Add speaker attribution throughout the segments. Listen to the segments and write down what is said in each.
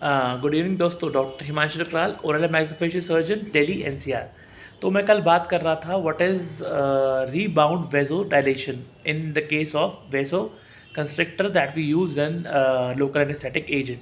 Speaker 1: Good evening दोस्तों। Doctor Himanshu Dakral, oral and maxillofacial surgeon, Delhi NCR. तो मैं कल बात कर रहा था what is rebound vaso dilation in the case of vaso constrictor that we use when local anaesthetic agent.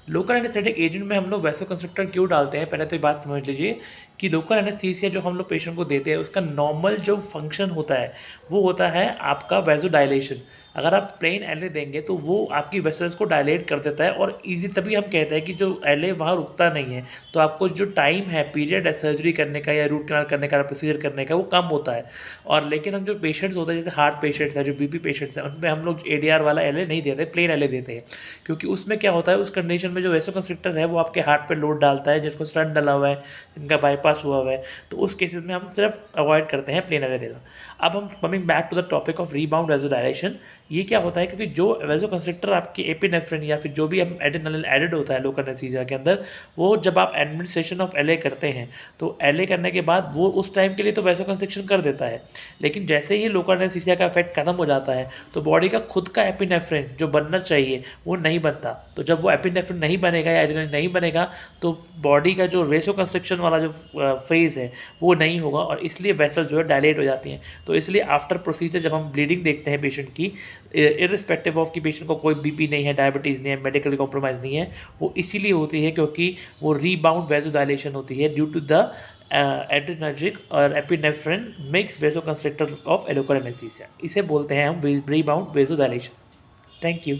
Speaker 1: Local anaesthetic agent में हम लोग वैसो कंस्ट्रक्टर क्यों डालते हैं, पहले तो ये बात समझ लीजिए कि लोकल एनेस्थीसिया जो हम लोग पेशेंट को देते हैं उसका नॉर्मल जो फंक्शन होता है वो होता है आपका वैसो डायलेशन। अगर आप प्लेन एलए देंगे तो वो आपकी वेसल्स को डायलेट कर देता है और इजी, तभी हम कहते हैं कि जो एलए वहाँ रुकता नहीं है, तो आपको जो टाइम है, पीरियड है सर्जरी करने का या रूट कनाल करने का, प्रोसीजर करने का, वो कम होता है। और लेकिन हम जो पेशेंट्स होते हैं जैसे हार्ट पेशेंट्स हैं, जो बीपी पेशेंट्स हैं, उनमें हम लोग एडीआर वाला एलए नहीं देते, प्लेन एलए देते हैं। क्योंकि उसमें क्या होता है, उस कंडीशन में जो वेसोकंस्ट्रिक्टर है वो आपके हार्ट पे लोड डालता है, जिसको स्टंट डला हुआ है, जिनका बाईपास हुआ हुआ है, तो उस केसेस में हम सिर्फ अवॉइड करते हैं प्लेन एलए देना। अब हम coming back to the topic of rebound vasodilation. ये क्या होता है, क्योंकि जो वेसोकंस्ट्रिक्टर आपके एपिनेफ्रिन या फिर जो भी हम एड्रेनालिन एडेड होता है लोकल एनेस्थीसिया के अंदर, वो जब आप एडमिनिस्ट्रेशन ऑफ एलए करते हैं तो एलए करने के बाद वो उस टाइम के लिए तो वेसोकंस्ट्रिक्शन कर देता है, लेकिन जैसे ही लोकल एनेस्थीसिया का इफेक्ट खत्म हो जाता है तो बॉडी का खुद का एपिनेफ्रिन जो बनना चाहिए वो नहीं बनता। तो जब वो एपिनेफ्रिन नहीं बनेगा या एड्रेनालिन नहीं बनेगा तो बॉडी का जो वेसोकंस्ट्रिक्शन वाला जो फेज़ है वो नहीं होगा, और इसलिए वेसल जो है डायलेट हो जाती हैं। तो इसलिए आफ्टर प्रोसीजर जब हम ब्लीडिंग देखते हैं पेशेंट की, इर्रिस्पेक्टिव ऑफ कि पेशेंट को कोई बीपी नहीं है, डायबिटीज़ नहीं है, मेडिकली कॉम्प्रोमाइज़ नहीं है, वो इसीलिए होती है क्योंकि वो रीबाउंड वेसोडायलेशन होती है ड्यू टू द एड्रेनर्जिक और epinephrine mix vasoconstrictor of local anaesthesia. इसे बोलते हैं हम रीबाउंड वेसोडायलेशन। Thank you.